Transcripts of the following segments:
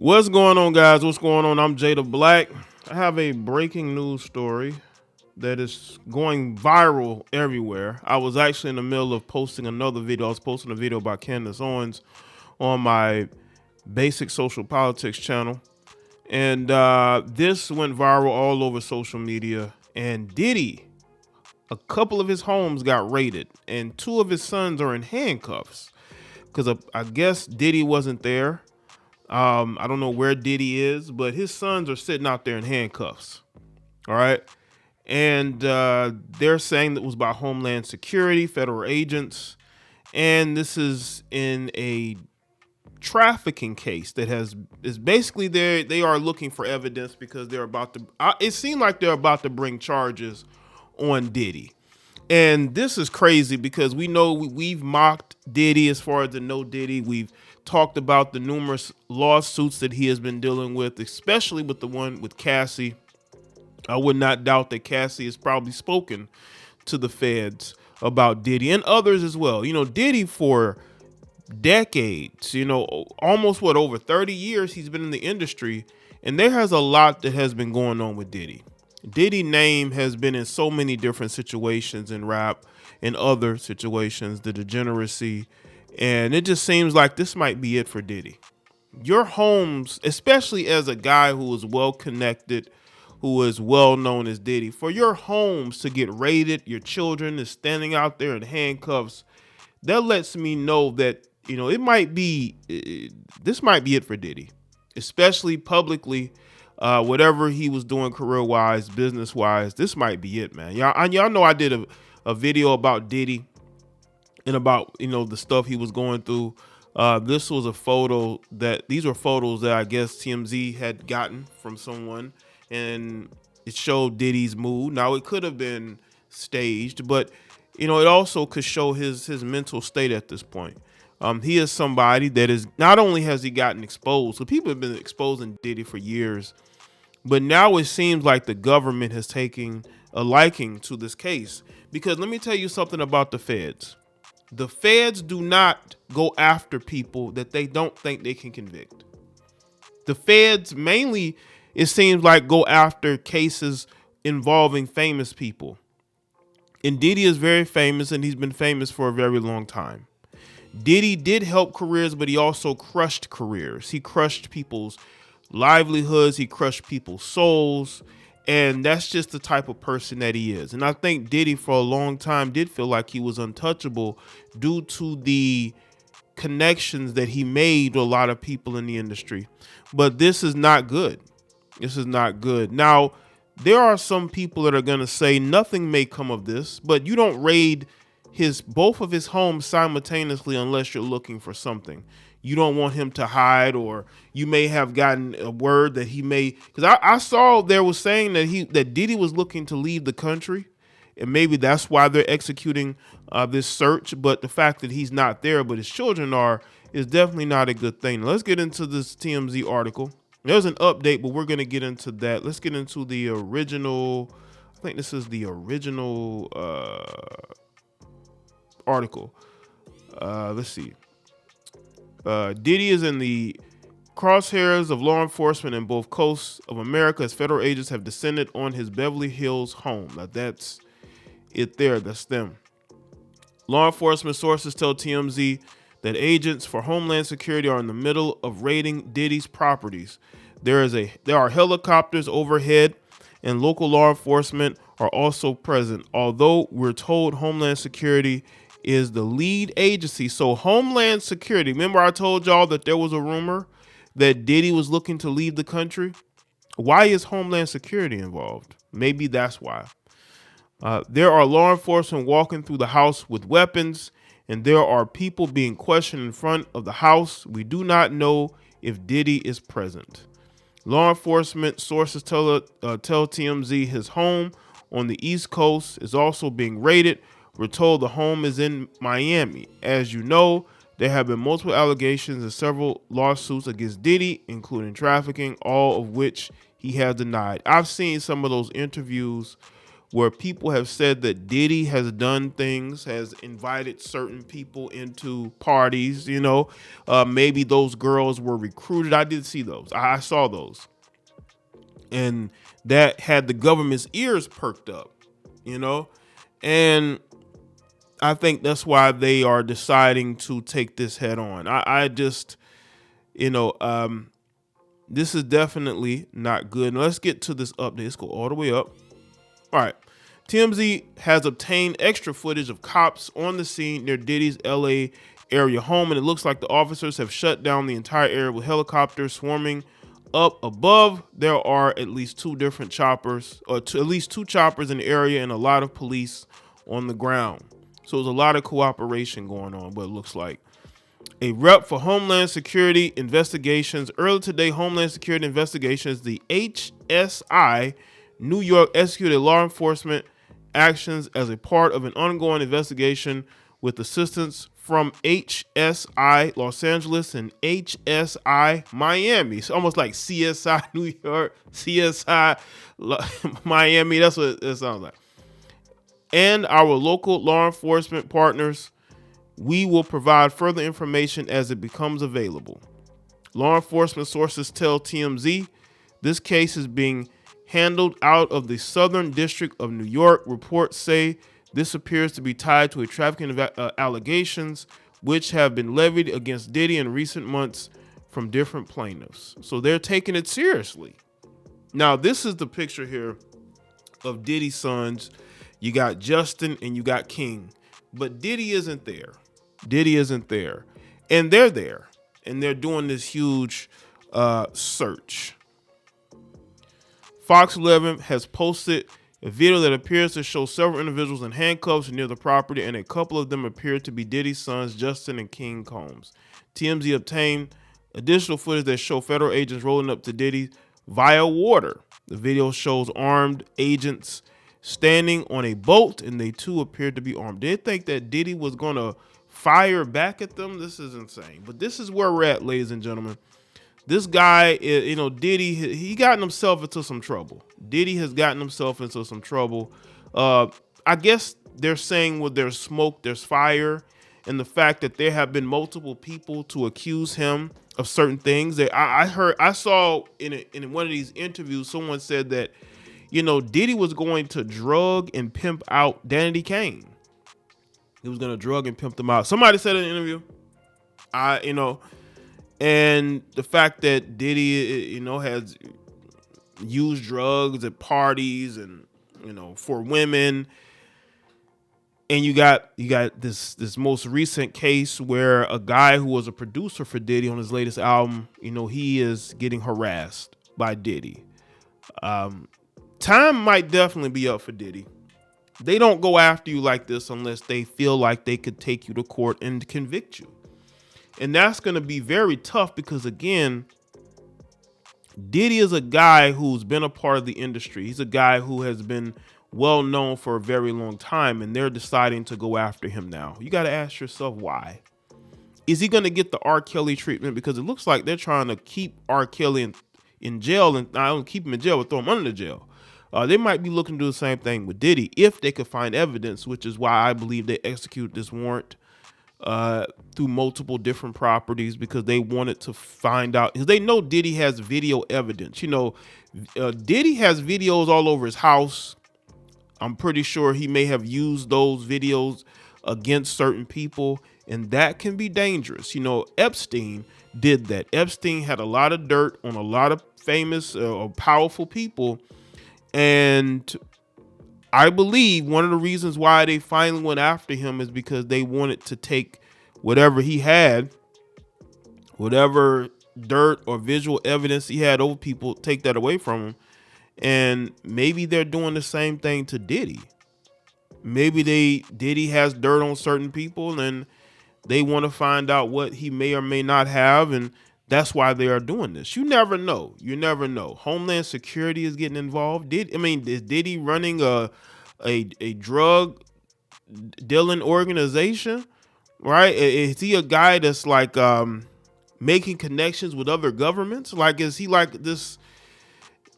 What's going on, guys? What's going on? I'm Jay the Black. I have a breaking news story that is going viral everywhere. I was actually in the middle of posting another video. I was posting a video about Candace Owens on my BasikSocialPoliticz channel. And this went viral all over social media. And Diddy, a couple of his homes got raided, and two of his sons are in handcuffs because I guess Diddy wasn't there. I don't know where Diddy is, but his sons are sitting out there in handcuffs. All right. And they're saying that it was by Homeland Security, federal agents. And this is in a trafficking case that is basically they are looking for evidence because they're about to, it seemed like they're about to bring charges on Diddy. And this is crazy because we know we've mocked Diddy as far as the no Diddy. We've talked about the numerous lawsuits that he has been dealing with, especially with the one with Cassie. I would not doubt that Cassie has probably spoken to the feds about Diddy and others as well. You know, Diddy for decades, almost over 30 years he's been in the industry, and there has a lot that has been going on with Diddy. Diddy name has been in so many different situations in rap and other situations, the degeneracy, and it just seems like this might be it for Diddy. Your homes, especially as a guy who is well connected, who is well known as Diddy, for your homes to get raided, your children is standing out there in handcuffs, that lets me know that, it might be, this might be it for Diddy, especially publicly. Whatever he was doing career-wise, business-wise, this might be it, man. Y'all know I did a video about Diddy and about, the stuff he was going through. This was a photo these were photos that I guess TMZ had gotten from someone, and it showed Diddy's mood. Now, it could have been staged, but, it also could show his mental state at this point. He is somebody that is, not only has he gotten exposed, so people have been exposing Diddy for years, but now it seems like the government has taken a liking to this case. Because let me tell you something about the feds. The feds do not go after people that they don't think they can convict. The feds mainly, it seems like, go after cases involving famous people. And Diddy is very famous, and he's been famous for a very long time. Diddy did help careers, but he also crushed careers. He crushed people's livelihoods. He crushed people's souls. And that's just the type of person that he is. And I think Diddy for a long time did feel like he was untouchable due to the connections that he made with a lot of people in the industry. But this is not good. This is not good. Now, there are some people that are going to say nothing may come of this, but you don't raid both of his homes simultaneously unless you're looking for something. You don't want him to hide, or you may have gotten a word that he may, because I saw there was saying that Diddy was looking to leave the country, and maybe that's why they're executing this search. But the fact that he's not there, but his children are, is definitely not a good thing. Let's get into this TMZ article. There's an update, but we're going to get into that. Let's get into the original. I think this is the original article. Let's see. Diddy is in the crosshairs of law enforcement in both coasts of America as federal agents have descended on his Beverly Hills home. Now that's it there. That's them. Law enforcement sources tell TMZ that agents for Homeland Security are in the middle of raiding Diddy's properties. There are helicopters overhead, and local law enforcement are also present. Although we're told Homeland Security is the lead agency. So Homeland Security, remember I told y'all that there was a rumor that Diddy was looking to leave the country? Why is Homeland Security involved? Maybe that's why. There are law enforcement walking through the house with weapons, and there are people being questioned in front of the house. We do not know if Diddy is present. Law enforcement sources tell TMZ his home on the East Coast is also being raided. We're told the home is in Miami. As you know, there have been multiple allegations and several lawsuits against Diddy, including trafficking, all of which he has denied. I've seen some of those interviews where people have said that Diddy has done things, has invited certain people into parties, maybe those girls were recruited. I did see those. I saw those. And that had the government's ears perked up, and I think that's why they are deciding to take this head on. I just, this is definitely not good. Now, let's get to this update. Let's go all the way up. All right. TMZ has obtained extra footage of cops on the scene near Diddy's LA area home, and it looks like the officers have shut down the entire area with helicopters swarming up above. There are at least two different choppers, or at least two choppers in the area, and a lot of police on the ground. So there's a lot of cooperation going on, what it looks like. A rep for Homeland Security Investigations. Earlier today, Homeland Security Investigations, the HSI, New York, executed law enforcement actions as a part of an ongoing investigation with assistance from HSI Los Angeles and HSI Miami. It's almost like CSI New York, CSI Miami. That's what it sounds like. And our local law enforcement partners. We will provide further information as it becomes available. Law enforcement sources tell TMZ this case is being handled out of the Southern District of New York. Reports say this appears to be tied to a trafficking allegations which have been levied against Diddy in recent months from different plaintiffs. So they're taking it seriously. Now, this is the picture here of Diddy's sons. You got Justin and you got King, but Diddy isn't there. Diddy isn't there, and they're there, and they're doing this huge search. Fox 11 has posted a video that appears to show several individuals in handcuffs near the property, and a couple of them appear to be Diddy's sons, Justin and King Combs. TMZ obtained additional footage that show federal agents rolling up to Diddy via water. The video shows armed agents standing on a boat, and they too appear to be armed. They think that Diddy was going to fire back at them. This is insane. But this is where we're at, ladies and gentlemen. This guy, Diddy, he gotten himself into some trouble. Diddy has gotten himself into some trouble. I guess they're saying with there's smoke, there's fire, and the fact that there have been multiple people to accuse him of certain things. That I saw in one of these interviews, someone said that, Diddy was going to drug and pimp out Danny Kane. He was going to drug and pimp them out. Somebody said in an interview, and the fact that Diddy, has used drugs at parties and, for women. And you got this most recent case where a guy who was a producer for Diddy on his latest album, he is getting harassed by Diddy. Time might definitely be up for Diddy. They don't go after you like this unless they feel like they could take you to court and convict you. And that's going to be very tough because, again, Diddy is a guy who's been a part of the industry. He's a guy who has been well known for a very long time, and they're deciding to go after him now. You got to ask yourself why. Is he going to get the R. Kelly treatment? Because it looks like they're trying to keep R. Kelly in jail, and I don't keep him in jail, but throw him under the jail. They might be looking to do the same thing with Diddy if they could find evidence, which is why I believe they executed this warrant through multiple different properties, because they wanted to find out, because they know Diddy has video evidence. Diddy has videos all over his house. I'm pretty sure he may have used those videos against certain people, and that can be dangerous. Epstein did that. Epstein had a lot of dirt on a lot of famous or powerful people. And I believe one of the reasons why they finally went after him is because they wanted to take whatever he had, whatever dirt or visual evidence he had over people, take that away from him. And maybe they're doing the same thing to Diddy. Maybe Diddy has dirt on certain people and they want to find out what he may or may not have, and that's why they are doing this. You never know. You never know. Homeland Security is getting involved. Is Diddy running a drug dealing organization? Right? Is he a guy that's like making connections with other governments? Like, is he like this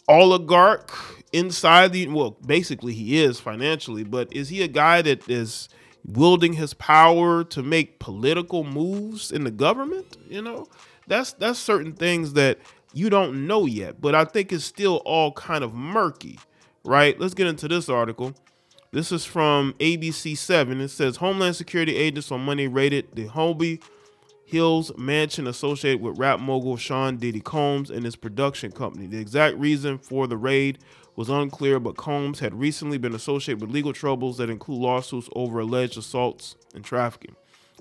oligarch inside the, well, basically he is financially, but is he a guy that is wielding his power to make political moves in the government? You know, that's certain things that you don't know yet, but I think it's still all kind of murky, right? Let's get into this article. This is from ABC 7. It says Homeland Security agents on Monday raided the Holby Hills mansion associated with rap mogul Sean Diddy Combs and his production company. The exact reason for the raid was unclear, but Combs had recently been associated with legal troubles that include lawsuits over alleged assaults and trafficking.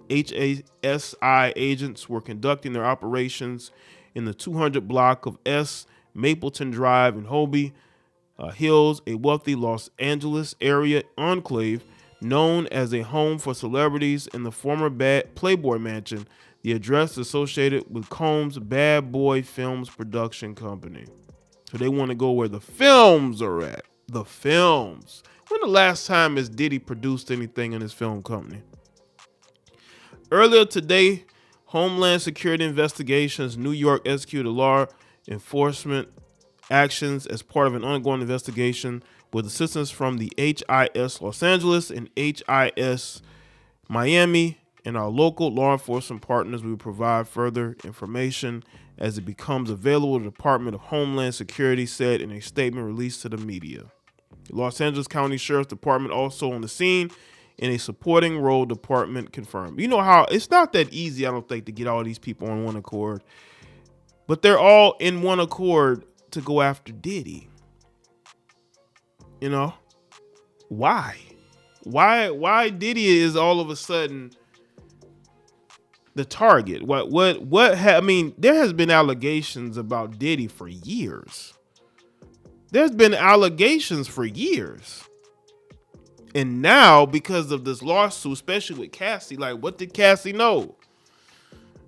HASI agents were conducting their operations in the 200 block of S. Mapleton Drive in Holby Hills, a wealthy Los Angeles area enclave known as a home for celebrities in the former Playboy Mansion. The address associated with Combs' Bad Boy Films production company. So they want to go where the films are at. The films. When the last time has Diddy produced anything in his film company? Earlier today, Homeland Security Investigations New York executed law enforcement actions as part of an ongoing investigation with assistance from the HIS Los Angeles and HIS Miami and our local law enforcement partners. We will provide further information as it becomes available. The Department of Homeland Security said in a statement released to the media. The Los Angeles County Sheriff's Department also on the scene in a supporting role, department confirmed. You know how it's not that easy, I don't think, to get all these people on one accord, but they're all in one accord to go after Diddy. You know, why Diddy is all of a sudden the target? I mean, there has been allegations about Diddy for years. There's been allegations for years. And now, because of this lawsuit, especially with Cassie, like, what did Cassie know?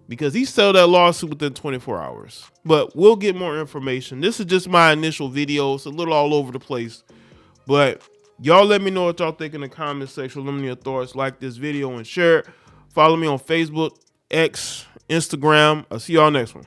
Because he settled that lawsuit within 24 hours. But we'll get more information. This is just my initial video. It's a little all over the place. But y'all let me know what y'all think in the comment section. Let me know your thoughts. Like this video and share it. Follow me on Facebook, X, Instagram. I'll see y'all next one.